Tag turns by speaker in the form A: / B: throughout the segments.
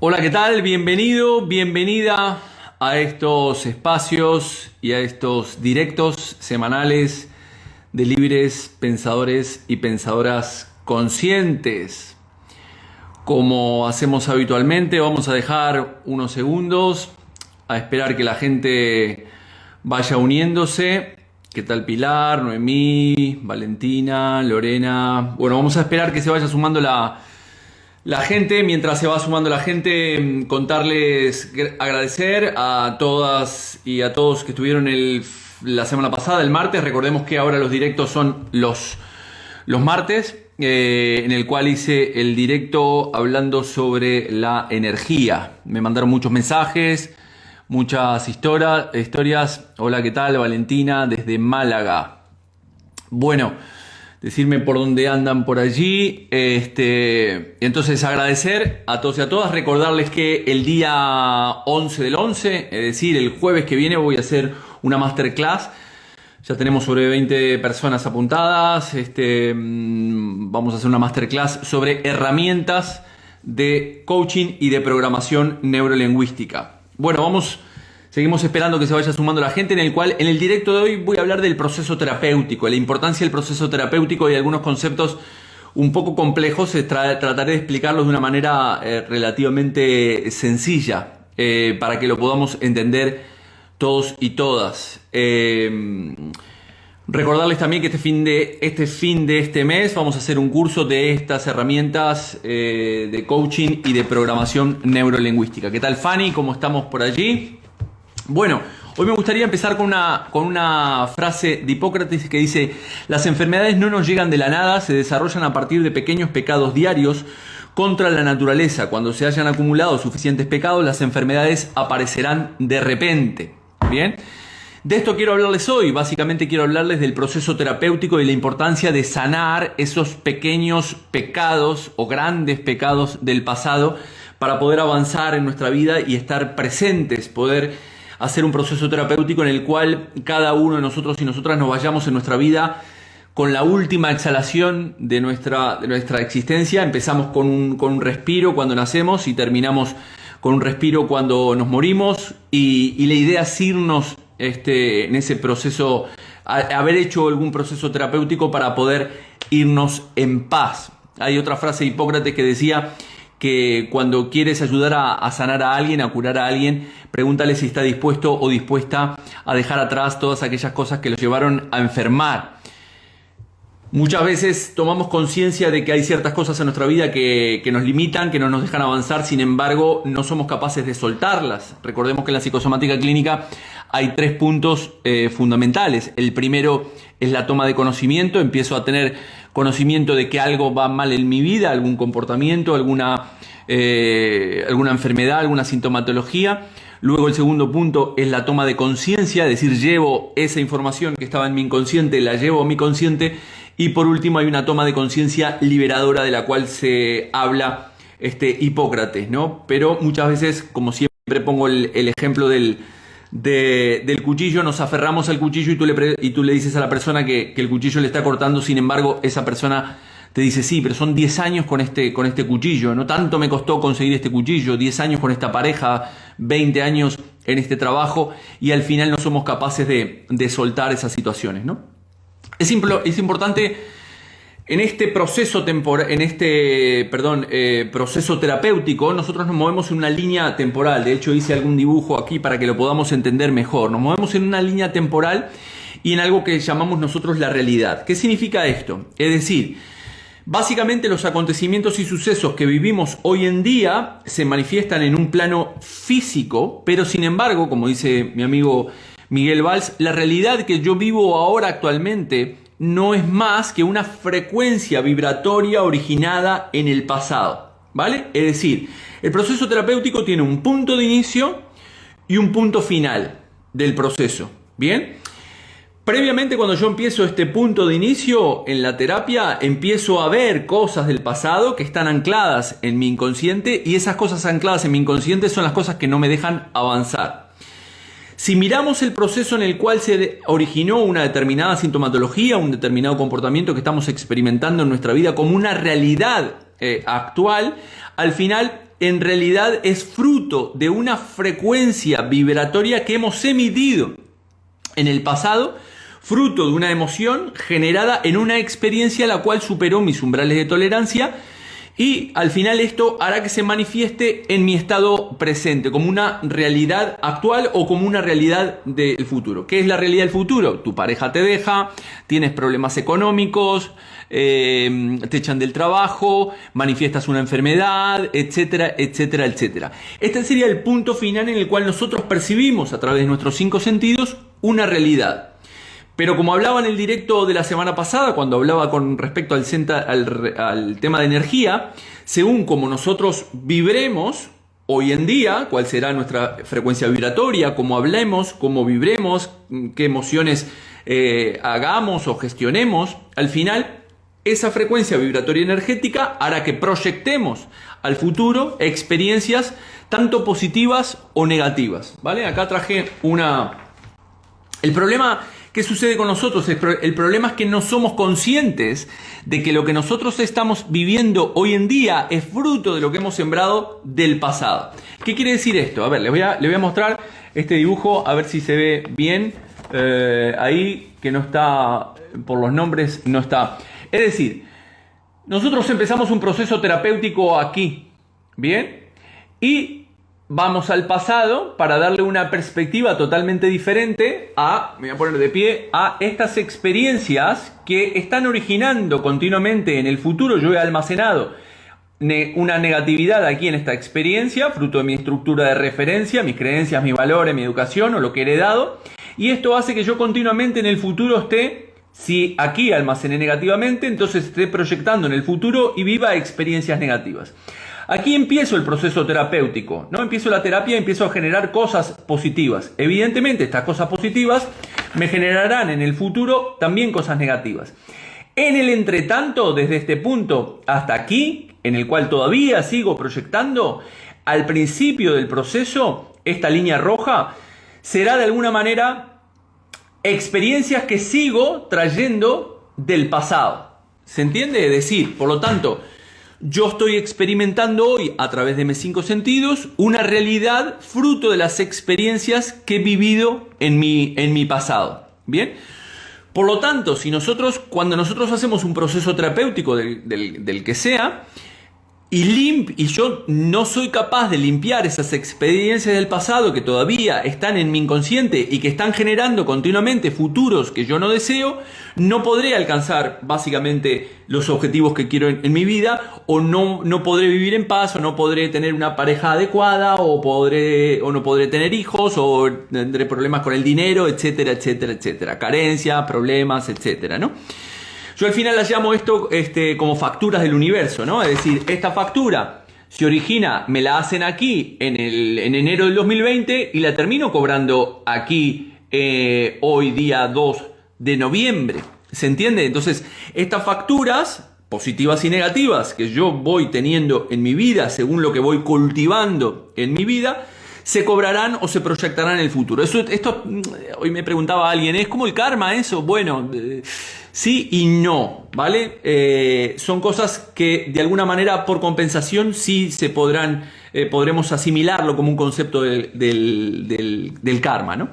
A: Hola, ¿qué tal? Bienvenido, bienvenida a estos espacios y a estos directos semanales de libres pensadores y pensadoras conscientes. Como hacemos habitualmente, vamos a dejar unos segundos a esperar que la gente vaya uniéndose. ¿Qué tal Pilar, Noemí, Valentina, Lorena? Bueno, vamos a esperar que se vaya sumando la gente. Mientras se va sumando la gente, contarles, agradecer a todas y a todos que estuvieron la semana pasada, el martes. Recordemos que ahora los directos son los martes, en el cual hice el directo hablando sobre la energía. Me mandaron muchos mensajes, muchas historias. Hola, ¿qué tal? Valentina, desde Málaga. Bueno, decirme por dónde andan por allí. Entonces agradecer a todos y a todas. Recordarles que el día 11 del 11, es decir, el jueves que viene, voy a hacer una masterclass. Ya tenemos sobre 20 personas apuntadas. Vamos a hacer una masterclass sobre herramientas de coaching y de programación neurolingüística. Bueno, seguimos esperando que se vaya sumando la gente, en el directo de hoy voy a hablar del proceso terapéutico, la importancia del proceso terapéutico y algunos conceptos un poco complejos. Trataré de explicarlos de una manera relativamente sencilla, para que lo podamos entender todos y todas. Recordarles también que este fin de este mes vamos a hacer un curso de estas herramientas de coaching y de programación neurolingüística. ¿Qué tal, Fanny? ¿Cómo estamos por allí? Bueno, hoy me gustaría empezar con una frase de Hipócrates que dice: las enfermedades no nos llegan de la nada, se desarrollan a partir de pequeños pecados diarios contra la naturaleza. Cuando se hayan acumulado suficientes pecados, las enfermedades aparecerán de repente. Bien, de esto quiero hablarles hoy. Básicamente quiero hablarles del proceso terapéutico y la importancia de sanar esos pequeños pecados o grandes pecados del pasado para poder avanzar en nuestra vida y estar presentes, poder hacer un proceso terapéutico en el cual cada uno de nosotros y nosotras nos vayamos en nuestra vida con la última exhalación de nuestra existencia. Empezamos con un respiro cuando nacemos y terminamos con un respiro cuando nos morimos, y la idea es irnos en ese proceso, haber hecho algún proceso terapéutico para poder irnos en paz. Hay otra frase de Hipócrates que decía que cuando quieres ayudar a sanar a alguien, a curar a alguien, pregúntale si está dispuesto o dispuesta a dejar atrás todas aquellas cosas que los llevaron a enfermar. Muchas veces tomamos conciencia de que hay ciertas cosas en nuestra vida que nos limitan, que no nos dejan avanzar, sin embargo no somos capaces de soltarlas. Recordemos que en la psicosomática clínica hay 3 puntos fundamentales. El primero es la toma de conocimiento. Empiezo a tener conocimiento de que algo va mal en mi vida, algún comportamiento, alguna enfermedad, alguna sintomatología. Luego el segundo punto es la toma de conciencia, es decir, llevo esa información que estaba en mi inconsciente, la llevo a mi consciente. Y por último hay una toma de conciencia liberadora, de la cual se habla Hipócrates, ¿no? Pero muchas veces, como siempre pongo el ejemplo del cuchillo, nos aferramos al cuchillo y tú le dices a la persona que el cuchillo le está cortando. Sin embargo, esa persona te dice: sí, pero son 10 años con este cuchillo, no tanto me costó conseguir este cuchillo, 10 años con esta pareja, 20 años en este trabajo, y al final no somos capaces de soltar esas situaciones, ¿no? Es importante en este proceso proceso terapéutico. Nosotros nos movemos en una línea temporal. De hecho, hice algún dibujo aquí para que lo podamos entender mejor. Nos movemos en una línea temporal y en algo que llamamos nosotros la realidad. ¿Qué significa esto? Es decir, básicamente los acontecimientos y sucesos que vivimos hoy en día se manifiestan en un plano físico, pero sin embargo, como dice mi amigo Miguel Valls, la realidad que yo vivo ahora actualmente no es más que una frecuencia vibratoria originada en el pasado, ¿vale? Es decir, el proceso terapéutico tiene un punto de inicio y un punto final del proceso, ¿bien? Previamente, cuando yo empiezo este punto de inicio en la terapia, empiezo a ver cosas del pasado que están ancladas en mi inconsciente, y esas cosas ancladas en mi inconsciente son las cosas que no me dejan avanzar. Si miramos el proceso en el cual se originó una determinada sintomatología, un determinado comportamiento que estamos experimentando en nuestra vida como una realidad actual, al final en realidad es fruto de una frecuencia vibratoria que hemos emitido en el pasado, fruto de una emoción generada en una experiencia la cual superó mis umbrales de tolerancia, y al final esto hará que se manifieste en mi estado presente como una realidad actual o como una realidad del futuro. ¿Qué es la realidad del futuro? Tu pareja te deja, tienes problemas económicos, te echan del trabajo, manifiestas una enfermedad, etcétera, etcétera, etcétera. Este sería el punto final en el cual nosotros percibimos a través de nuestros 5 sentidos una realidad. Pero como hablaba en el directo de la semana pasada, cuando hablaba con respecto al tema de energía, según como nosotros vibremos hoy en día, cuál será nuestra frecuencia vibratoria, cómo hablemos, cómo vibremos, qué emociones hagamos o gestionemos, al final esa frecuencia vibratoria energética hará que proyectemos al futuro experiencias tanto positivas o negativas, ¿vale? Acá traje el problema. ¿Qué sucede con nosotros? El problema es que no somos conscientes de que lo que nosotros estamos viviendo hoy en día es fruto de lo que hemos sembrado del pasado. ¿Qué quiere decir esto? A ver, les voy a mostrar este dibujo, a ver si se ve bien. Ahí, que no está, por los nombres, no está. Es decir, nosotros empezamos un proceso terapéutico aquí, ¿bien? Y vamos al pasado para darle una perspectiva totalmente diferente me voy a poner de pie, a estas experiencias que están originando continuamente en el futuro. Yo he almacenado una negatividad aquí en esta experiencia, fruto de mi estructura de referencia, mis creencias, mis valores, mi educación o lo que he heredado. Y esto hace que yo continuamente en el futuro si aquí almacené negativamente, entonces esté proyectando en el futuro y viva experiencias negativas. Aquí empiezo el proceso terapéutico, ¿no? Empiezo la terapia y empiezo a generar cosas positivas. Evidentemente, estas cosas positivas me generarán en el futuro también cosas negativas. En el entretanto, desde este punto hasta aquí, en el cual todavía sigo proyectando, al principio del proceso, esta línea roja será de alguna manera experiencias que sigo trayendo del pasado. ¿Se entiende? Es decir, por lo tanto, yo estoy experimentando hoy a través de mis 5 sentidos una realidad fruto de las experiencias que he vivido en mi pasado. ¿Bien? Por lo tanto, cuando nosotros hacemos un proceso terapéutico del que sea, y yo no soy capaz de limpiar esas experiencias del pasado que todavía están en mi inconsciente y que están generando continuamente futuros que yo no deseo, no podré alcanzar básicamente los objetivos que quiero en mi vida, o no podré vivir en paz, o no podré tener una pareja adecuada, o no podré tener hijos, o tendré problemas con el dinero, etcétera, etcétera, etcétera, carencias, problemas, etcétera, ¿no? Yo al final las llamo esto como facturas del universo, ¿no? Es decir, esta factura se origina, me la hacen aquí en enero del 2020 y la termino cobrando aquí hoy día 2 de noviembre. ¿Se entiende? Entonces, estas facturas positivas y negativas que yo voy teniendo en mi vida, según lo que voy cultivando en mi vida, se cobrarán o se proyectarán en el futuro. Esto hoy me preguntaba alguien, ¿es como el karma eso? Bueno, sí y no, ¿vale? Son cosas que de alguna manera por compensación sí se podremos asimilarlo como un concepto del karma, ¿no?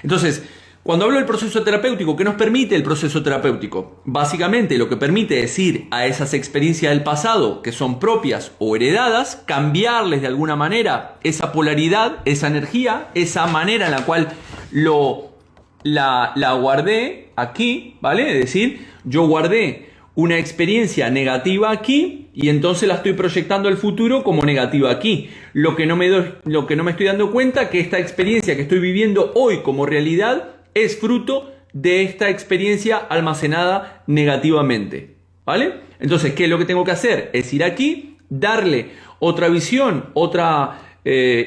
A: Entonces, cuando hablo del proceso terapéutico, ¿qué nos permite el proceso terapéutico? Básicamente lo que permite es ir a esas experiencias del pasado que son propias o heredadas, cambiarles de alguna manera esa polaridad, esa energía, esa manera en la cual la guardé aquí, ¿vale? Es decir, yo guardé una experiencia negativa aquí y entonces la estoy proyectando al futuro como negativa aquí. Lo que no me estoy dando cuenta que esta experiencia que estoy viviendo hoy como realidad es fruto de esta experiencia almacenada negativamente, ¿vale? Entonces, ¿qué es lo que tengo que hacer? Es ir aquí, darle otra visión, otra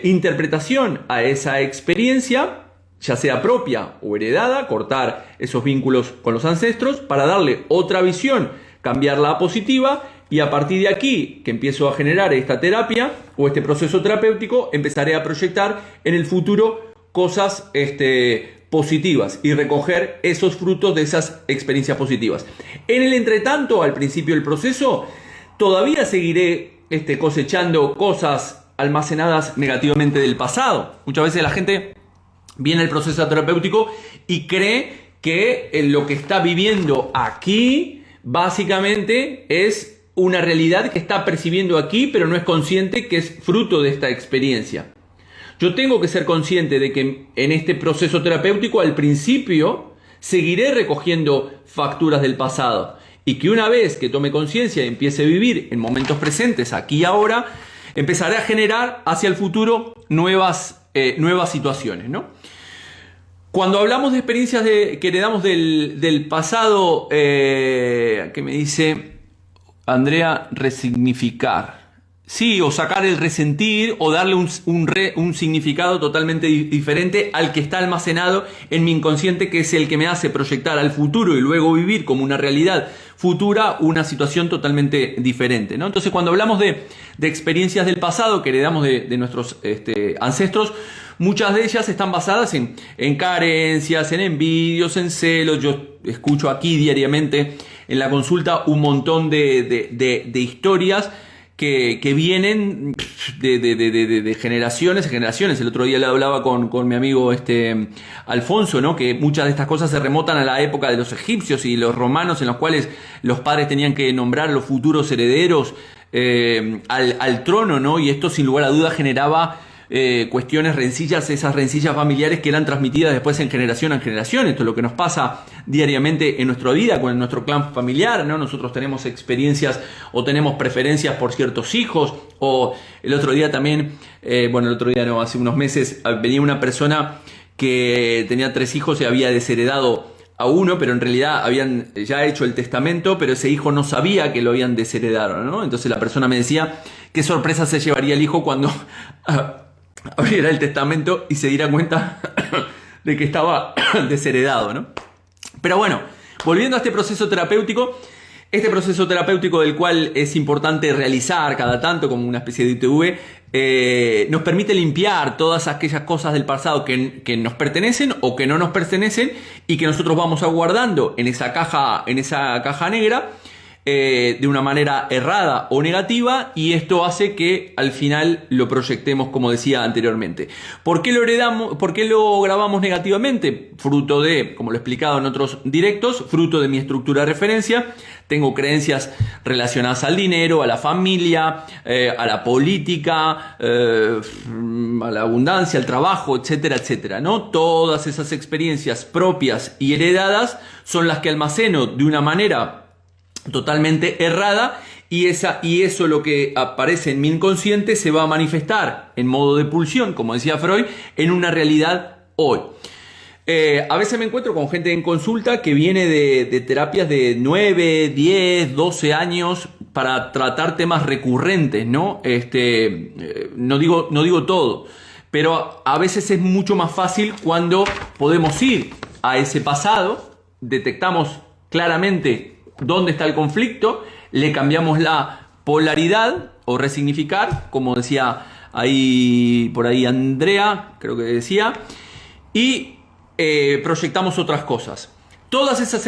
A: interpretación a esa experiencia, ya sea propia o heredada, cortar esos vínculos con los ancestros para darle otra visión, cambiarla a positiva, y a partir de aquí, que empiezo a generar esta terapia o este proceso terapéutico, empezaré a proyectar en el futuro cosas positivas y recoger esos frutos de esas experiencias positivas. En el entretanto, al principio del proceso, todavía seguiré cosechando cosas almacenadas negativamente del pasado. Muchas veces la gente viene al proceso terapéutico y cree que lo que está viviendo aquí básicamente es una realidad que está percibiendo aquí, pero no es consciente que es fruto de esta experiencia. Yo tengo que ser consciente de que en este proceso terapéutico al principio seguiré recogiendo facturas del pasado y que una vez que tome conciencia y empiece a vivir en momentos presentes, aquí y ahora, empezaré a generar hacia el futuro nuevas situaciones, ¿no? Cuando hablamos de experiencias que heredamos del pasado, que me dice Andrea, resignificar. Sí, o sacar el resentir o darle un significado totalmente diferente al que está almacenado en mi inconsciente, que es el que me hace proyectar al futuro y luego vivir como una realidad futura una situación totalmente diferente, ¿no? Entonces, cuando hablamos de experiencias del pasado que heredamos de nuestros ancestros, muchas de ellas están basadas en carencias, en envidios, en celos. Yo escucho aquí diariamente en la consulta un montón de historias que vienen de generaciones en generaciones. El otro día le hablaba con mi amigo Alfonso, ¿no? Que muchas de estas cosas se remontan a la época de los egipcios y los romanos, en los cuales los padres tenían que nombrar a los futuros herederos al trono, ¿no? Y esto sin lugar a dudas generaba cuestiones, rencillas, esas rencillas familiares que eran transmitidas después en generación a generación. Esto es lo que nos pasa diariamente en nuestra vida, con nuestro clan familiar, ¿no? Nosotros tenemos experiencias o tenemos preferencias por ciertos hijos, o el otro día también, hace unos meses venía una persona que tenía 3 hijos y había desheredado a uno, pero en realidad habían ya hecho el testamento, pero ese hijo no sabía que lo habían desheredado, ¿no? Entonces la persona me decía qué sorpresa se llevaría el hijo cuando abriera el testamento y se diera cuenta de que estaba desheredado, ¿no? Pero bueno, volviendo a este proceso terapéutico del cual es importante realizar cada tanto como una especie de ITV, nos permite limpiar todas aquellas cosas del pasado que nos pertenecen o que no nos pertenecen y que nosotros vamos aguardando en esa caja negra, de una manera errada o negativa, y esto hace que al final lo proyectemos, como decía anteriormente. ¿Por qué lo heredamos? ¿Por qué lo grabamos negativamente? Fruto de, como lo he explicado en otros directos, fruto de mi estructura de referencia. Tengo creencias relacionadas al dinero, a la familia, a la política, a la abundancia, al trabajo, etcétera, etcétera, ¿no? Todas esas experiencias propias y heredadas son las que almaceno de una manera totalmente errada, y eso, lo que aparece en mi inconsciente, se va a manifestar en modo de pulsión, como decía Freud, en una realidad hoy. A veces me encuentro con gente en consulta que viene de terapias de 9, 10, 12 años para tratar temas recurrentes, ¿no? No digo todo, pero a veces es mucho más fácil cuando podemos ir a ese pasado, detectamos claramente dónde está el conflicto, le cambiamos la polaridad o resignificar, como decía por ahí Andrea, creo que decía, y proyectamos otras cosas. Todas esas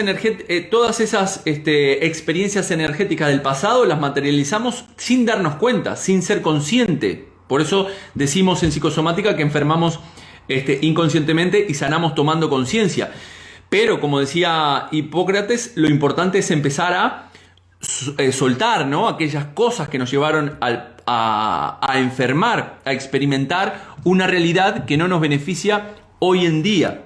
A: experiencias energéticas del pasado las materializamos sin darnos cuenta, sin ser consciente. Por eso decimos en psicosomática que enfermamos inconscientemente y sanamos tomando conciencia. Pero, como decía Hipócrates, lo importante es empezar a soltar, ¿no? Aquellas cosas que nos llevaron a enfermar, a experimentar una realidad que no nos beneficia hoy en día.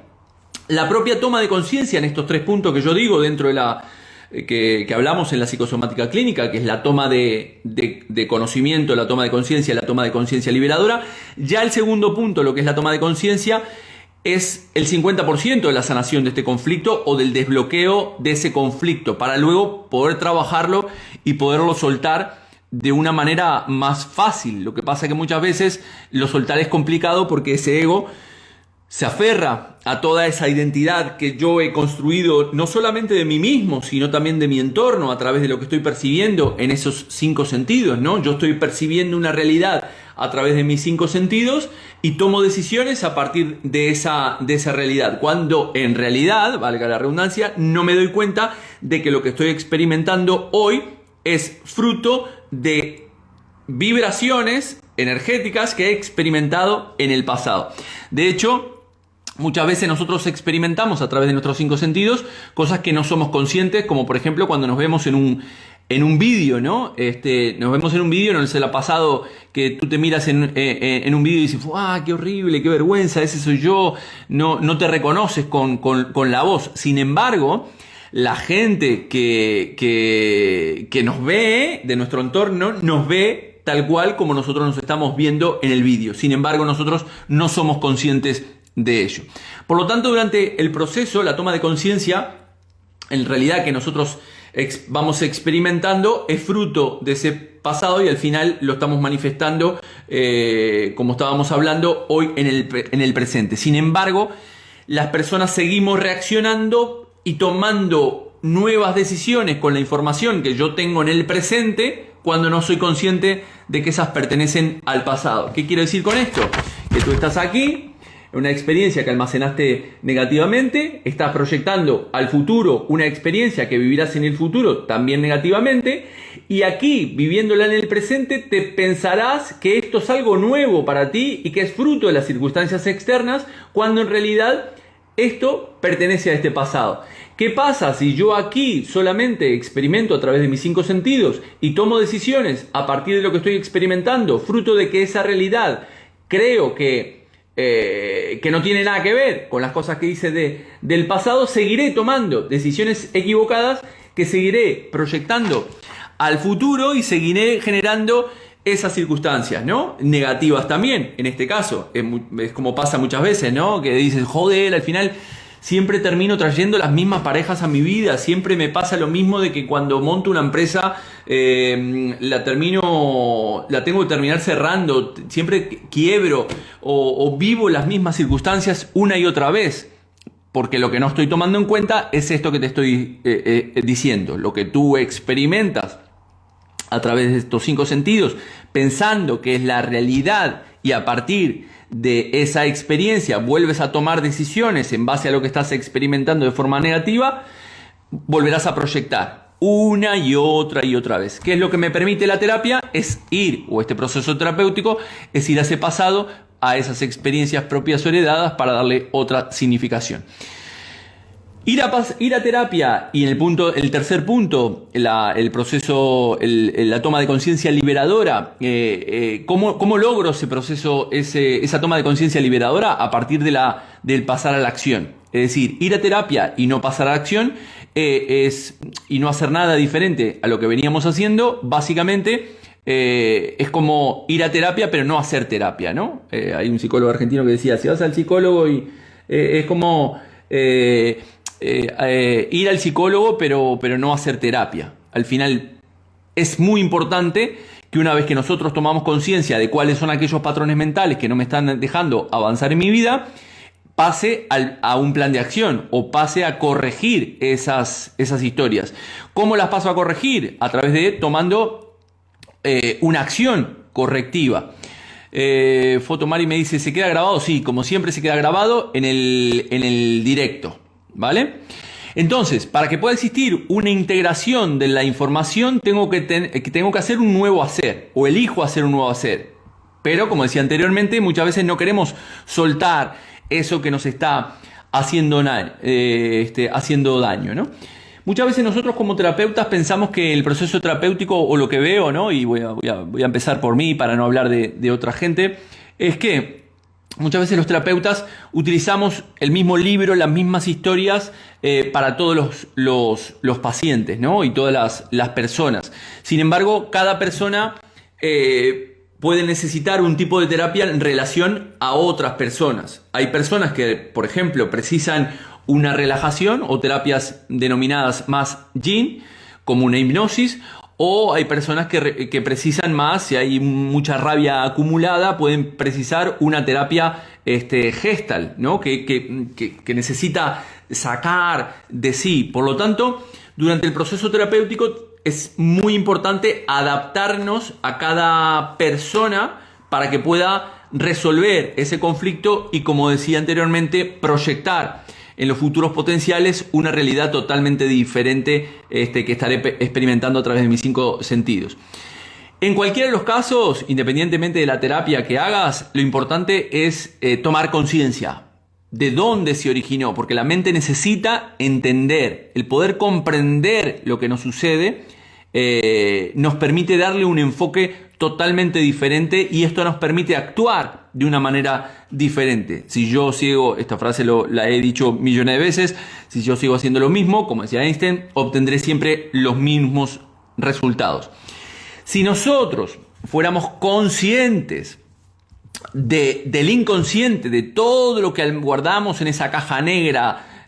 A: La propia toma de conciencia en estos 3 puntos que yo digo dentro de que hablamos en la psicosomática clínica, que es la toma de conocimiento, la toma de conciencia, la toma de conciencia liberadora. Ya el segundo punto, lo que es la toma de conciencia, es el 50% de la sanación de este conflicto o del desbloqueo de ese conflicto, para luego poder trabajarlo y poderlo soltar de una manera más fácil. Lo que pasa es que muchas veces lo soltar es complicado porque ese ego se aferra a toda esa identidad que yo he construido, no solamente de mí mismo, sino también de mi entorno, a través de lo que estoy percibiendo en esos 5 sentidos, ¿no? Yo estoy percibiendo una realidad a través de mis 5 sentidos y tomo decisiones a partir de esa realidad, cuando en realidad, valga la redundancia, no me doy cuenta de que lo que estoy experimentando hoy es fruto de vibraciones energéticas que he experimentado en el pasado. De hecho, muchas veces nosotros experimentamos a través de nuestros 5 sentidos cosas que no somos conscientes, como por ejemplo cuando nos vemos en un vídeo, ¿no? Nos vemos en un vídeo, no sé, el pasado que tú te miras en un vídeo y dices, ¡ah, qué horrible, qué vergüenza, ese soy yo! No te reconoces con la voz. Sin embargo, la gente que nos ve, de nuestro entorno, nos ve tal cual como nosotros nos estamos viendo en el vídeo. Sin embargo, nosotros no somos conscientes de ello. Por lo tanto, durante el proceso, la toma de conciencia, en realidad que nosotros vamos experimentando, es fruto de ese pasado y al final lo estamos manifestando, como estábamos hablando hoy en el presente. Sin embargo, las personas seguimos reaccionando y tomando nuevas decisiones con la información que yo tengo en el presente cuando no soy consciente de que esas pertenecen al pasado. ¿Qué quiero decir con esto? Que tú estás aquí, una experiencia que almacenaste negativamente, estás proyectando al futuro una experiencia que vivirás en el futuro también negativamente, y aquí, viviéndola en el presente, te pensarás que esto es algo nuevo para ti y que es fruto de las circunstancias externas, cuando en realidad esto pertenece a este pasado. ¿Qué pasa si yo aquí solamente experimento a través de mis 5 sentidos y tomo decisiones a partir de lo que estoy experimentando, fruto de que esa realidad creo que no tiene nada que ver con las cosas que hice del pasado? Seguiré tomando decisiones equivocadas que seguiré proyectando al futuro y seguiré generando esas circunstancias, ¿no? Negativas también, en este caso. Es como pasa muchas veces, ¿no? Que dices, joder, al final siempre termino trayendo las mismas parejas a mi vida, siempre me pasa lo mismo de que cuando monto una empresa la tengo que terminar cerrando, siempre quiebro o vivo las mismas circunstancias una y otra vez, porque lo que no estoy tomando en cuenta es esto que te estoy diciendo, lo que tú experimentas a través de estos 5 sentidos, pensando que es la realidad y a partir de esa experiencia vuelves a tomar decisiones en base a lo que estás experimentando de forma negativa, volverás a proyectar una y otra vez. ¿Qué es lo que me permite la terapia? Es ir, o este proceso terapéutico, es ir a ese pasado, a esas experiencias propias o heredadas para darle otra significación. Ir a terapia y en el tercer punto, el proceso, la toma de conciencia liberadora. ¿Cómo logro ese proceso, esa toma de conciencia liberadora? A partir del pasar a la acción. Es decir, ir a terapia y no pasar a la acción y no hacer nada diferente a lo que veníamos haciendo, básicamente es como ir a terapia pero no hacer terapia, ¿no? Hay un psicólogo argentino que decía, si vas al psicólogo y es como ir al psicólogo pero no hacer terapia. Al final es muy importante que una vez que nosotros tomamos conciencia de cuáles son aquellos patrones mentales que no me están dejando avanzar en mi vida, pase a un plan de acción o pase a corregir esas historias. ¿Cómo las paso a corregir? A través de tomando una acción correctiva. Fotomari me dice, ¿se queda grabado? Sí, como siempre se queda grabado en el directo, ¿vale? Entonces, para que pueda existir una integración de la información, tengo que hacer un nuevo hacer, o elijo hacer un nuevo hacer. Pero, como decía anteriormente, muchas veces no queremos soltar eso que nos está haciendo daño, ¿no? Muchas veces nosotros como terapeutas pensamos que el proceso terapéutico, o lo que veo, ¿no? Y voy a empezar por mí para no hablar de otra gente, es que muchas veces los terapeutas utilizamos el mismo libro, las mismas historias para todos los pacientes, ¿no? Y todas las personas. Sin embargo, cada persona puede necesitar un tipo de terapia en relación a otras personas. Hay personas que, por ejemplo, precisan una relajación o terapias denominadas más yin, como una hipnosis, o hay personas que precisan más, si hay mucha rabia acumulada, pueden precisar una terapia Gestalt, ¿no? que necesita sacar de sí. Por lo tanto, durante el proceso terapéutico es muy importante adaptarnos a cada persona para que pueda resolver ese conflicto y, como decía anteriormente, proyectar en los futuros potenciales una realidad totalmente diferente que estaré experimentando a través de mis 5 sentidos. En cualquiera de los casos, independientemente de la terapia que hagas, lo importante es tomar conciencia de dónde se originó, porque la mente necesita entender, el poder comprender lo que nos sucede, nos permite darle un enfoque totalmente diferente y esto nos permite actuar de una manera diferente. Si yo sigo, esta frase la he dicho millones de veces, si yo sigo haciendo lo mismo, como decía Einstein, obtendré siempre los mismos resultados. Si nosotros fuéramos conscientes del inconsciente, de todo lo que guardamos en esa caja negra,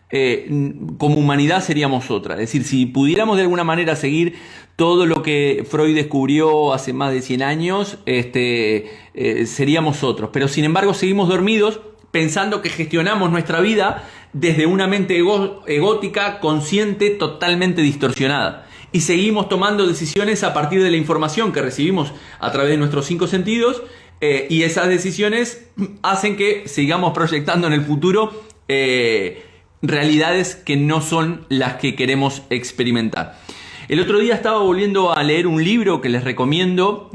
A: como humanidad seríamos otra. Es decir, si pudiéramos de alguna manera seguir todo lo que Freud descubrió hace más de 100 años, seríamos otros. Pero sin embargo seguimos dormidos pensando que gestionamos nuestra vida desde una mente egótica, consciente, totalmente distorsionada. Y seguimos tomando decisiones a partir de la información que recibimos a través de nuestros 5 sentidos, y esas decisiones hacen que sigamos proyectando en el futuro realidades que no son las que queremos experimentar. El otro día estaba volviendo a leer un libro que les recomiendo.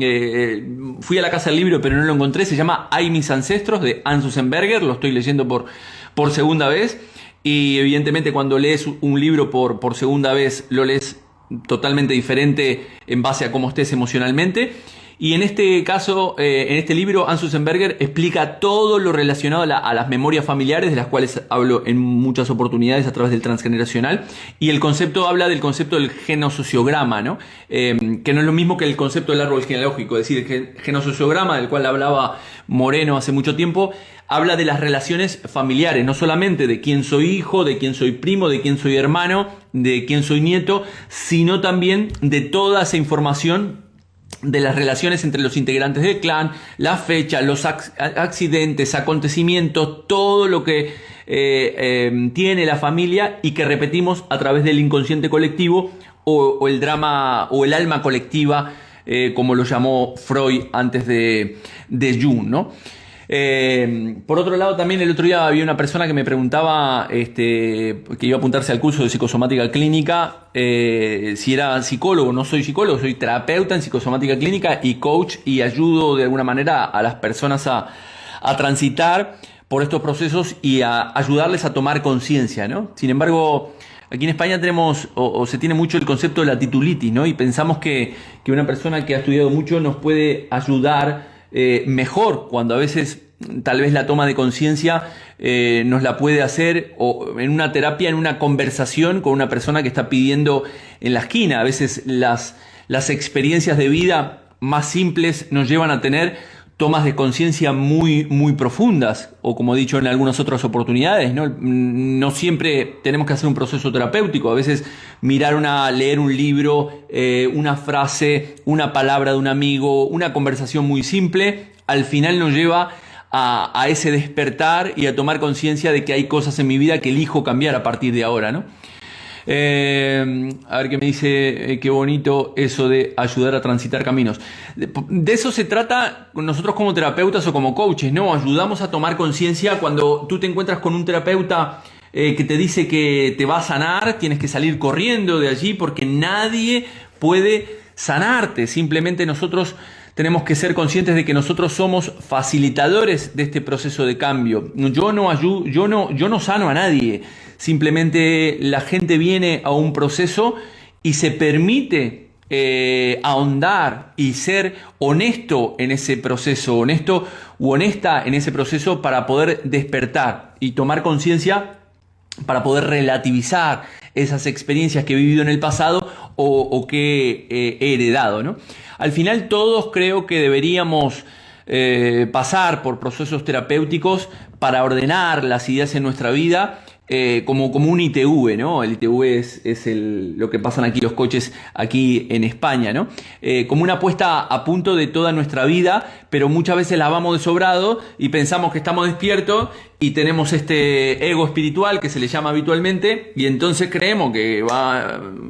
A: Fui a la casa del libro pero no lo encontré. Se llama Hay mis ancestros, de Hans Sussenberger. Lo estoy leyendo por segunda vez. Y evidentemente cuando lees un libro por segunda vez lo lees totalmente diferente en base a cómo estés emocionalmente. Y en este caso, en este libro, Hans Sussenberger explica todo lo relacionado a las memorias familiares, de las cuales hablo en muchas oportunidades a través del transgeneracional. Y el concepto habla del concepto del genosociograma, ¿no? Que no es lo mismo que el concepto del árbol genealógico. Es decir, el genosociograma, del cual hablaba Moreno hace mucho tiempo, habla de las relaciones familiares, no solamente de quién soy hijo, de quién soy primo, de quién soy hermano, de quién soy nieto, sino también de toda esa información de las relaciones entre los integrantes del clan, la fecha, los accidentes, acontecimientos, todo lo que tiene la familia y que repetimos a través del inconsciente colectivo o el drama o el alma colectiva, como lo llamó Freud antes de Jung, ¿no? Por otro lado, también el otro día había una persona que me preguntaba que iba a apuntarse al curso de psicosomática clínica, si era psicólogo. No soy psicólogo, soy terapeuta en psicosomática clínica y coach, y ayudo de alguna manera a las personas a transitar por estos procesos y a ayudarles a tomar conciencia, ¿no? Sin embargo, aquí en España tenemos o se tiene mucho el concepto de la titulitis, ¿no? Y pensamos que una persona que ha estudiado mucho nos puede ayudar mejor, cuando a veces tal vez la toma de conciencia nos la puede hacer o en una terapia, en una conversación con una persona que está pidiendo en la esquina. A veces las experiencias de vida más simples nos llevan a tener tomas de conciencia muy, muy profundas, o como he dicho en algunas otras oportunidades, no siempre tenemos que hacer un proceso terapéutico. A veces leer un libro, una frase, una palabra de un amigo, una conversación muy simple, al final nos lleva a ese despertar y a tomar conciencia de que hay cosas en mi vida que elijo cambiar a partir de ahora, ¿no? A ver qué me dice, qué bonito eso de ayudar a transitar caminos. De eso se trata nosotros como terapeutas o como coaches, ¿no? Ayudamos a tomar conciencia. Cuando tú te encuentras con un terapeuta que te dice que te va a sanar, tienes que salir corriendo de allí porque nadie puede sanarte. Simplemente nosotros tenemos que ser conscientes de que nosotros somos facilitadores de este proceso de cambio. Yo no sano a nadie. Simplemente la gente viene a un proceso y se permite ahondar y ser honesto en ese proceso, honesto u honesta en ese proceso, para poder despertar y tomar conciencia, para poder relativizar esas experiencias que he vivido en el pasado o que he heredado, ¿no? Al final todos creo que deberíamos pasar por procesos terapéuticos para ordenar las ideas en nuestra vida, como un ITV, ¿no? El ITV es lo que pasan aquí los coaches aquí en España, ¿no? Como una puesta a punto de toda nuestra vida, pero muchas veces la vamos de sobrado y pensamos que estamos despiertos y tenemos este ego espiritual que se le llama habitualmente, y entonces creemos que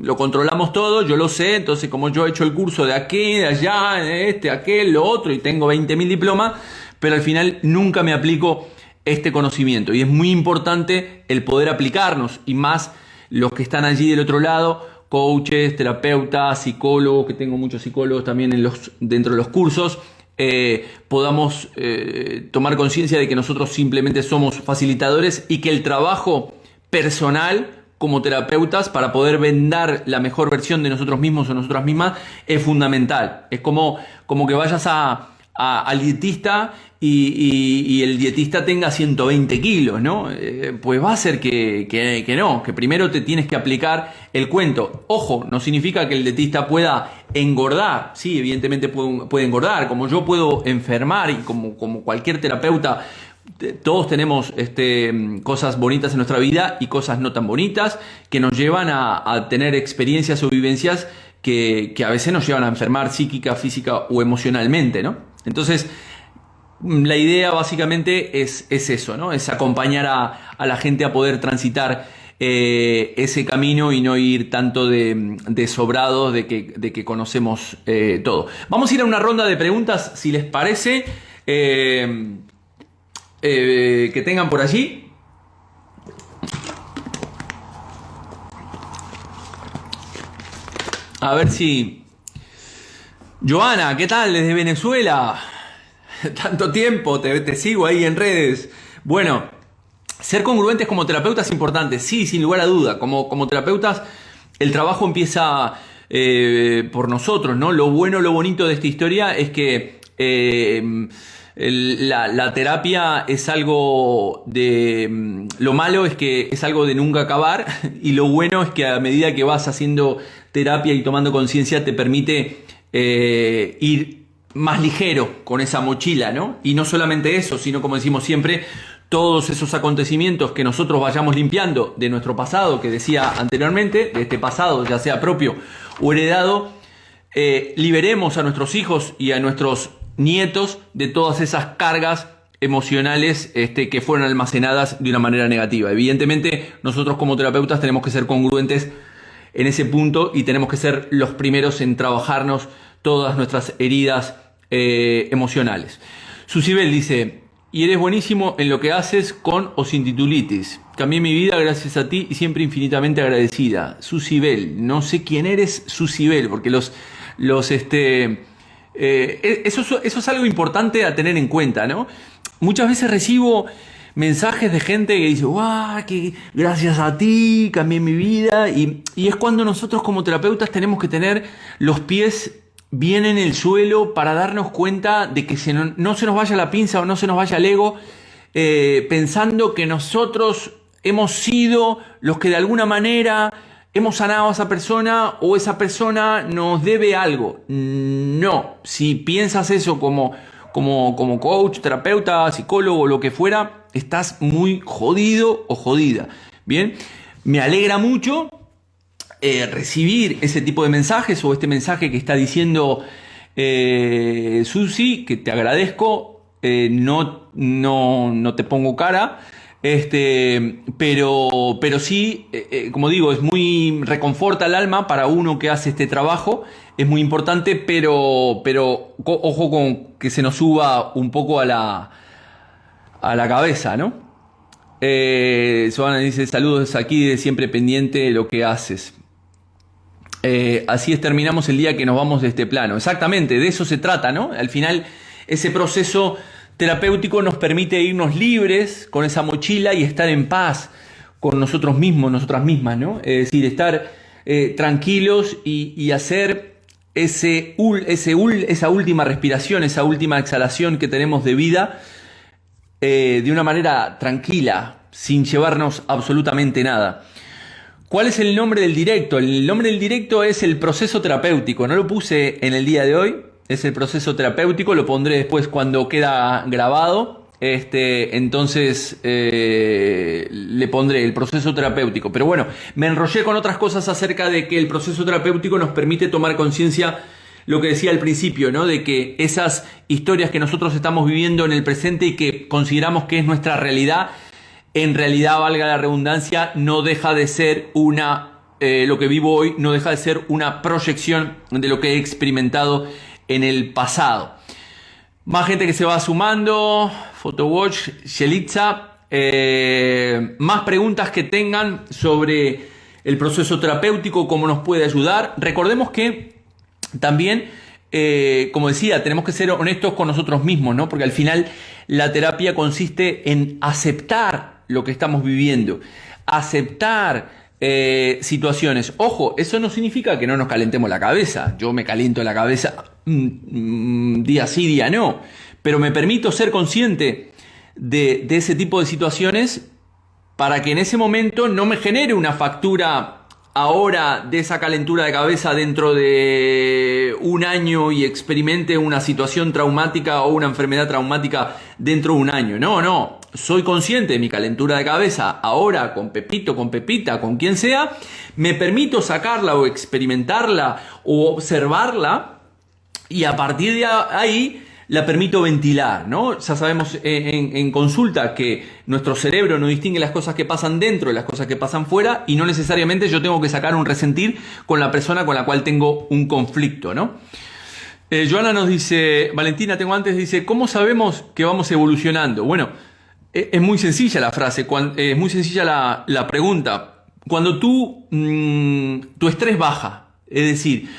A: lo controlamos todo. Yo lo sé, entonces como yo he hecho el curso de aquí, de allá, de aquel, lo otro, y tengo 20.000 diplomas, pero al final nunca me aplico este conocimiento. Y es muy importante el poder aplicarnos, y más los que están allí del otro lado, coaches, terapeutas, psicólogos, que tengo muchos psicólogos también dentro de los cursos, podamos tomar conciencia de que nosotros simplemente somos facilitadores y que el trabajo personal como terapeutas para poder vendar la mejor versión de nosotros mismos o nosotras mismas es fundamental. Es como que vayas al dietista y el dietista tenga 120 kilos, ¿no? Pues va a ser que no, que primero te tienes que aplicar el cuento. Ojo, no significa que el dietista pueda engordar. Sí, evidentemente puede engordar, como yo puedo enfermar y como cualquier terapeuta. Todos tenemos cosas bonitas en nuestra vida y cosas no tan bonitas que nos llevan a tener experiencias o vivencias que a veces nos llevan a enfermar psíquica, física o emocionalmente, ¿no? Entonces, la idea básicamente es eso, ¿no? Es acompañar a la gente a poder transitar ese camino y no ir tanto de sobrados de que conocemos todo. Vamos a ir a una ronda de preguntas, si les parece. Que tengan por allí. A ver si... Joana, ¿qué tal? Desde Venezuela. Tanto tiempo, te sigo ahí en redes. Bueno, ser congruentes como terapeutas es importante. Sí, sin lugar a duda. Como terapeutas, el trabajo empieza por nosotros, ¿no? Lo bueno, lo bonito de esta historia es que... la terapia es algo de... Lo malo es que es algo de nunca acabar y lo bueno es que a medida que vas haciendo terapia y tomando conciencia te permite ir más ligero con esa mochila, ¿no? Y no solamente eso, sino como decimos siempre, todos esos acontecimientos que nosotros vayamos limpiando de nuestro pasado, que decía anteriormente, de este pasado, ya sea propio o heredado, liberemos a nuestros hijos y a nuestros nietos de todas esas cargas emocionales que fueron almacenadas de una manera negativa. Evidentemente, nosotros como terapeutas tenemos que ser congruentes en ese punto y tenemos que ser los primeros en trabajarnos todas nuestras heridas emocionales. Susibel dice: y eres buenísimo en lo que haces con o sin titulitis. Cambié mi vida gracias a ti y siempre infinitamente agradecida. Susibel, no sé quién eres, Susibel, porque eso es algo importante a tener en cuenta, ¿no? Muchas veces recibo mensajes de gente que dice: ¡guau! Que gracias a ti cambié mi vida. Y es cuando nosotros como terapeutas tenemos que tener los pies bien en el suelo para darnos cuenta de que no se nos vaya la pinza o no se nos vaya el ego, pensando que nosotros hemos sido los que de alguna manera hemos sanado a esa persona o esa persona nos debe algo. No, si piensas eso como coach, terapeuta, psicólogo, lo que fuera, estás muy jodido o jodida. Bien, me alegra mucho recibir ese tipo de mensajes o este mensaje que está diciendo Susi, que te agradezco. No te pongo cara. Pero sí, como digo, es muy reconforta el alma para uno que hace este trabajo, es muy importante, pero ojo con que se nos suba un poco a la cabeza, ¿no? Soana dice: saludos aquí, de siempre pendiente de lo que haces. Así es, terminamos el día que nos vamos de este plano. Exactamente, de eso se trata, ¿no? Al final, ese proceso terapéutico nos permite irnos libres con esa mochila y estar en paz con nosotros mismos, nosotras mismas, ¿no? Es decir, estar tranquilos y hacer esa última respiración, esa última exhalación que tenemos de vida de una manera tranquila, sin llevarnos absolutamente nada. ¿Cuál es el nombre del directo? El nombre del directo es el proceso terapéutico. No lo puse en el día de hoy. Es el proceso terapéutico, lo pondré después cuando queda grabado. Entonces le pondré el proceso terapéutico. Pero bueno, me enrollé con otras cosas acerca de que el proceso terapéutico nos permite tomar conciencia, lo que decía al principio, ¿no? De que esas historias que nosotros estamos viviendo en el presente y que consideramos que es nuestra realidad, en realidad, valga la redundancia, no deja de ser lo que vivo hoy no deja de ser una proyección de lo que he experimentado en el pasado. Más gente que se va sumando. Photowatch, Yelitza. Más preguntas que tengan sobre el proceso terapéutico, cómo nos puede ayudar. Recordemos que también, como decía, tenemos que ser honestos con nosotros mismos, ¿no? Porque al final la terapia consiste en aceptar lo que estamos viviendo, aceptar situaciones. Ojo, eso no significa que no nos calentemos la cabeza. Yo me caliento la cabeza día sí, día no, pero me permito ser consciente de ese tipo de situaciones para que en ese momento no me genere una factura ahora de esa calentura de cabeza dentro de un año y experimente una situación traumática o una enfermedad traumática dentro de un año. No, soy consciente de mi calentura de cabeza ahora con Pepito, con Pepita, con quien sea, me permito sacarla o experimentarla o observarla y a partir de ahí la permito ventilar, ¿no? Ya sabemos en consulta que nuestro cerebro no distingue las cosas que pasan dentro de las cosas que pasan fuera y no necesariamente yo tengo que sacar un resentir con la persona con la cual tengo un conflicto, ¿no? Joana nos dice, Valentina, dice, ¿cómo sabemos que vamos evolucionando? Bueno, es muy sencilla la frase, es muy sencilla la pregunta. Cuando tu estrés baja, es decir,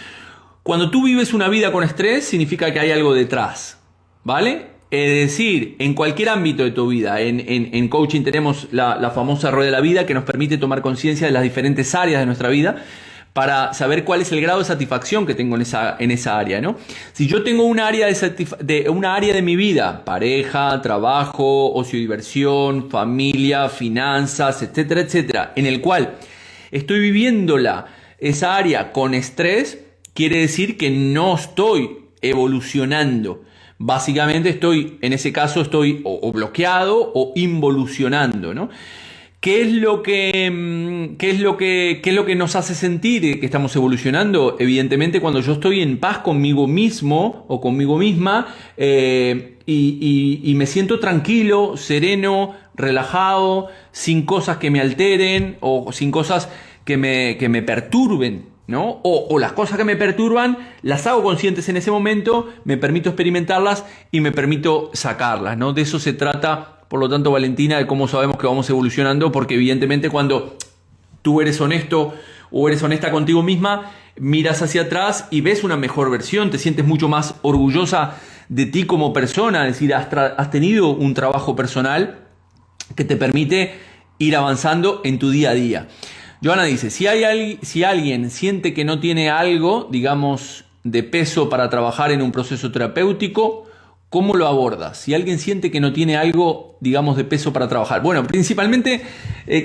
A: cuando tú vives una vida con estrés, significa que hay algo detrás, ¿vale? Es decir, en cualquier ámbito de tu vida, en coaching tenemos la famosa rueda de la vida que nos permite tomar conciencia de las diferentes áreas de nuestra vida para saber cuál es el grado de satisfacción que tengo en esa área, ¿no? Si yo tengo una área de mi vida, pareja, trabajo, ocio y diversión, familia, finanzas, etcétera, etcétera, en el cual estoy viviéndola, esa área con estrés, quiere decir que no estoy evolucionando. Básicamente en ese caso estoy o bloqueado o involucionando, ¿no? ¿Qué es lo que nos hace sentir que estamos evolucionando? Evidentemente cuando yo estoy en paz conmigo mismo o conmigo misma y me siento tranquilo, sereno, relajado, sin cosas que me alteren o sin cosas que me perturben, ¿no? O las cosas que me perturban las hago conscientes en ese momento, me permito experimentarlas y me permito sacarlas, ¿no? De eso se trata, por lo tanto, Valentina, de cómo sabemos que vamos evolucionando, porque evidentemente cuando tú eres honesto o eres honesta contigo misma, miras hacia atrás y ves una mejor versión, te sientes mucho más orgullosa de ti como persona, es decir, has tenido un trabajo personal que te permite ir avanzando en tu día a día. Joana dice, si alguien siente que no tiene algo, digamos, de peso para trabajar en un proceso terapéutico, ¿cómo lo abordas? Si alguien siente que no tiene algo, digamos, de peso para trabajar. Bueno, principalmente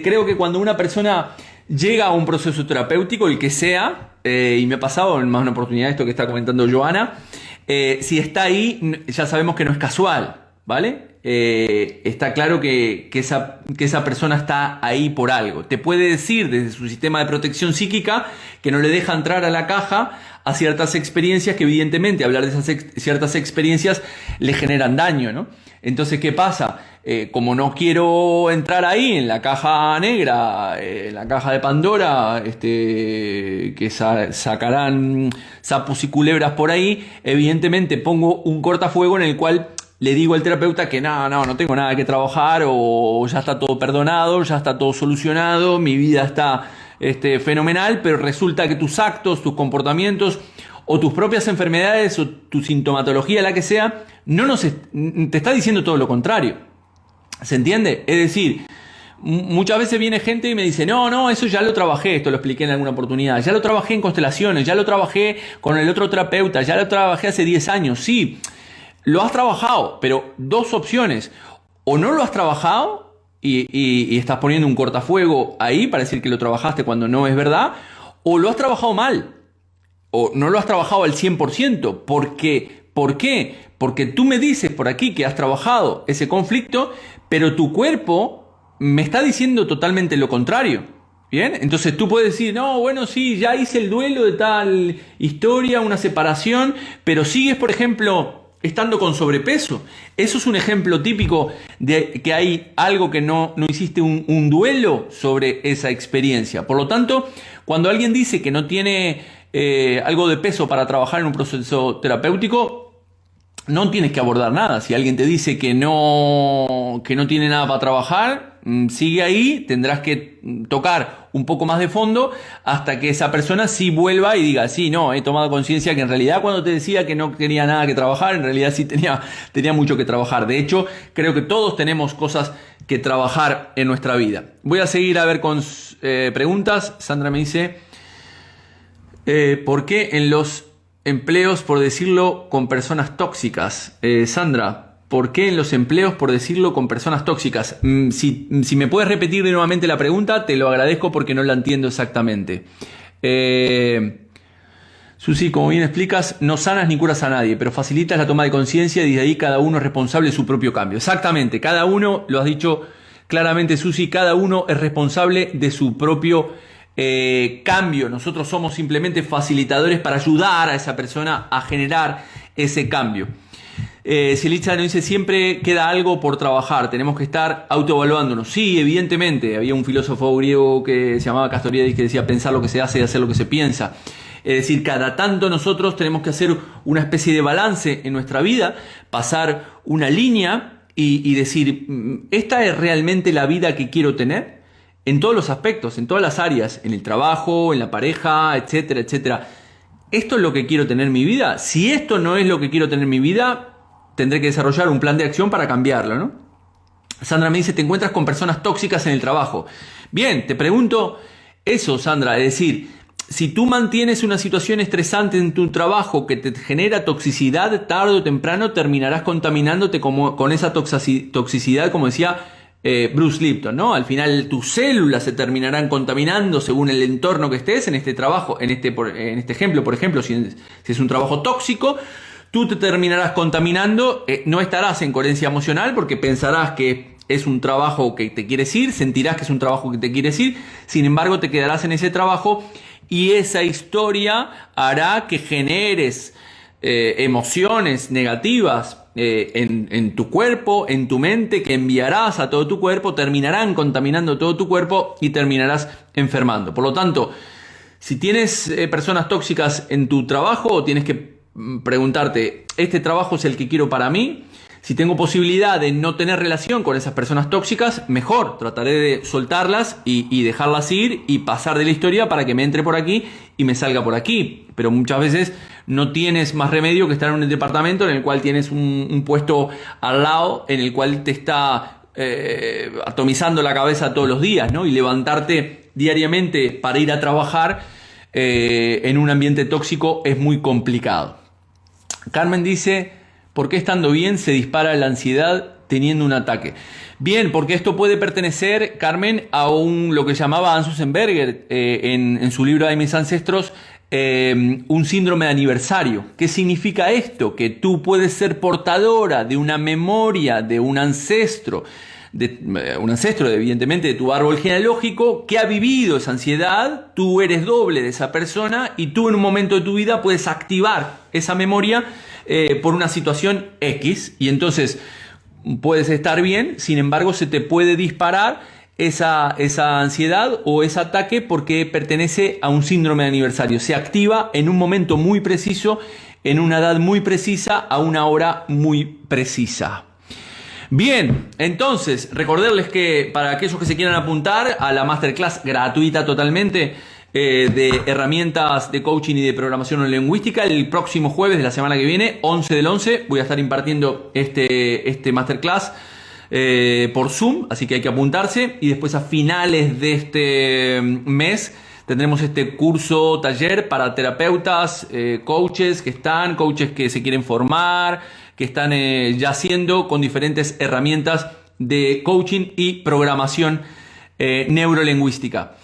A: creo que cuando una persona llega a un proceso terapéutico, el que sea, y me ha pasado en más una oportunidad esto que está comentando Joana, si está ahí, ya sabemos que no es casual, ¿vale? Está claro que esa persona está ahí por algo. Te puede decir desde su sistema de protección psíquica que no le deja entrar a la caja a ciertas experiencias que evidentemente hablar de esas ciertas experiencias le generan daño, ¿no? Entonces, ¿qué pasa? Como no quiero entrar ahí en la caja negra, en la caja de Pandora, que sacarán sapos y culebras por ahí, evidentemente pongo un cortafuego en el cual le digo al terapeuta que no tengo nada que trabajar o ya está todo perdonado, ya está todo solucionado, mi vida está fenomenal, pero resulta que tus actos, tus comportamientos o tus propias enfermedades o tu sintomatología, la que sea, te está diciendo todo lo contrario. ¿Se entiende? Es decir, muchas veces viene gente y me dice, no, eso ya lo trabajé, esto lo expliqué en alguna oportunidad, ya lo trabajé en constelaciones, ya lo trabajé con el otro terapeuta, ya lo trabajé hace 10 años, sí. Lo has trabajado, pero dos opciones. O no lo has trabajado y estás poniendo un cortafuego ahí para decir que lo trabajaste cuando no es verdad. O lo has trabajado mal. O no lo has trabajado al 100%. ¿Por qué? Porque tú me dices por aquí que has trabajado ese conflicto, pero tu cuerpo me está diciendo totalmente lo contrario. ¿Bien? Entonces tú puedes decir, no, bueno, sí, ya hice el duelo de tal historia, una separación, pero sigues, por ejemplo, estando con sobrepeso. Eso es un ejemplo típico de que hay algo que no hiciste un duelo sobre esa experiencia. Por lo tanto, cuando alguien dice que no tiene algo de peso para trabajar en un proceso terapéutico, no tienes que abordar nada. Si alguien te dice que no tiene nada para trabajar, sigue ahí, tendrás que tocar un poco más de fondo hasta que esa persona sí vuelva y diga, sí, no, he tomado conciencia que en realidad cuando te decía que no tenía nada que trabajar, en realidad sí tenía mucho que trabajar. De hecho, creo que todos tenemos cosas que trabajar en nuestra vida. Voy a seguir a ver con preguntas. Sandra me dice, ¿por qué en los empleos, por decirlo, con personas tóxicas? Sandra, ¿por qué en los empleos, por decirlo, con personas tóxicas? Si me puedes repetir de nuevamente la pregunta, te lo agradezco porque no la entiendo exactamente. Susi, como bien explicas, no sanas ni curas a nadie, pero facilitas la toma de conciencia y desde ahí cada uno es responsable de su propio cambio. Exactamente, cada uno, lo has dicho claramente, Susi, cada uno es responsable de su propio cambio. Nosotros somos simplemente facilitadores para ayudar a esa persona a generar ese cambio. Silitza nos dice, siempre queda algo por trabajar, tenemos que estar autoevaluándonos. Sí, evidentemente, había un filósofo griego que se llamaba Castoriadis que decía pensar lo que se hace y hacer lo que se piensa. Es decir, cada tanto nosotros tenemos que hacer una especie de balance en nuestra vida, pasar una línea y decir, ¿esta es realmente la vida que quiero tener? En todos los aspectos, en todas las áreas, en el trabajo, en la pareja, etcétera, etcétera. ¿Esto es lo que quiero tener en mi vida? Si esto no es lo que quiero tener en mi vida, tendré que desarrollar un plan de acción para cambiarlo, ¿no? Sandra me dice, te encuentras con personas tóxicas en el trabajo. Bien, te pregunto eso, Sandra, es decir, si tú mantienes una situación estresante en tu trabajo que te genera toxicidad, tarde o temprano terminarás contaminándote con esa toxicidad, como decía Bruce Lipton, ¿no? Al final tus células se terminarán contaminando según el entorno que estés en este trabajo, en este ejemplo, por ejemplo, si es un trabajo tóxico, tú te terminarás contaminando, no estarás en coherencia emocional porque pensarás que es un trabajo que te quieres ir, sentirás que es un trabajo que te quieres ir, sin embargo te quedarás en ese trabajo y esa historia hará que generes emociones negativas en tu cuerpo, en tu mente, que enviarás a todo tu cuerpo, terminarán contaminando todo tu cuerpo y terminarás enfermando. Por lo tanto, si tienes personas tóxicas en tu trabajo, tienes que preguntarte, ¿este trabajo es el que quiero para mí? Si tengo posibilidad de no tener relación con esas personas tóxicas, mejor, trataré de soltarlas y dejarlas ir y pasar de la historia para que me entre por aquí y me salga por aquí. Pero muchas veces no tienes más remedio que estar en un departamento en el cual tienes un puesto al lado en el cual te está atomizando la cabeza todos los días, ¿no? Y levantarte diariamente para ir a trabajar en un ambiente tóxico es muy complicado. Carmen dice, ¿por qué estando bien se dispara la ansiedad teniendo un ataque? Bien, porque esto puede pertenecer, Carmen, a lo que llamaba Hans Sussenberger en su libro de mis ancestros, un síndrome de aniversario. ¿Qué significa esto? Que tú puedes ser portadora de una memoria de un ancestro, evidentemente de tu árbol genealógico, que ha vivido esa ansiedad, tú eres doble de esa persona y tú en un momento de tu vida puedes activar esa memoria por una situación X y entonces puedes estar bien, sin embargo se te puede disparar esa ansiedad o ese ataque porque pertenece a un síndrome de aniversario. Se activa en un momento muy preciso, en una edad muy precisa, a una hora muy precisa. Bien, entonces recordarles que para aquellos que se quieran apuntar a la masterclass gratuita totalmente de herramientas de coaching y de programación neurolingüística, el próximo jueves de la semana que viene, 11 del 11, voy a estar impartiendo este masterclass por Zoom, así que hay que apuntarse y después a finales de este mes tendremos este curso taller para terapeutas, coaches que se quieren formar, que están ya haciendo con diferentes herramientas de coaching y programación neurolingüística.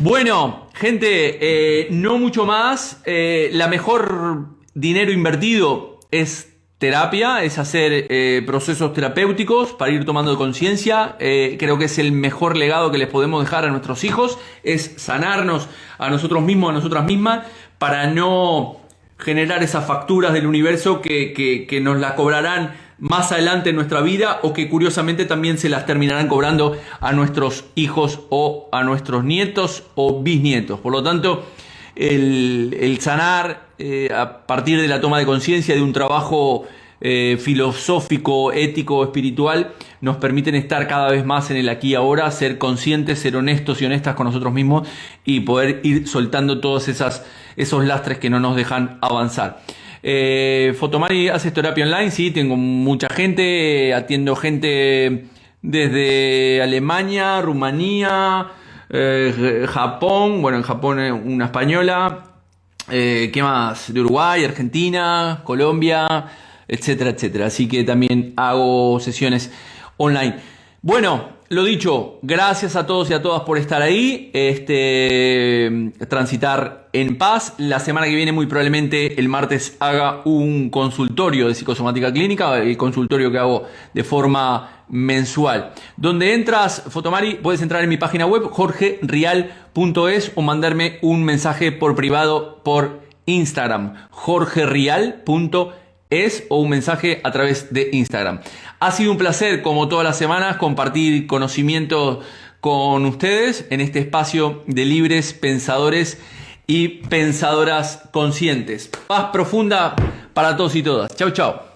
A: Bueno, gente, no mucho más. La mejor dinero invertido es terapia, es hacer procesos terapéuticos para ir tomando conciencia. Creo que es el mejor legado que les podemos dejar a nuestros hijos, es sanarnos a nosotros mismos, a nosotras mismas, para no generar esas facturas del universo que nos las cobrarán más adelante en nuestra vida o que curiosamente también se las terminarán cobrando a nuestros hijos o a nuestros nietos o bisnietos. Por lo tanto, el sanar a partir de la toma de conciencia de un trabajo filosófico, ético, espiritual, nos permiten estar cada vez más en el aquí y ahora, ser conscientes, ser honestos y honestas con nosotros mismos y poder ir soltando todos esos lastres que no nos dejan avanzar. Fotomari, ¿haces terapia online? Sí, tengo mucha gente, atiendo gente desde Alemania, Rumanía, Japón, bueno, en Japón una española, ¿qué más? De Uruguay, Argentina, Colombia, etcétera, etcétera. Así que también hago sesiones online. Bueno, lo dicho, gracias a todos y a todas por estar ahí. Transitar en paz. La semana que viene, muy probablemente el martes, haga un consultorio de psicosomática clínica, el consultorio que hago de forma mensual. Donde entras, Fotomari, puedes entrar en mi página web, jorgerial.es, o mandarme un mensaje por privado por Instagram, jorgerial.es, o un mensaje a través de Instagram. Ha sido un placer, como todas las semanas, compartir conocimiento con ustedes en este espacio de libres pensadores y pensadoras conscientes. Paz profunda para todos y todas. Chau, chau.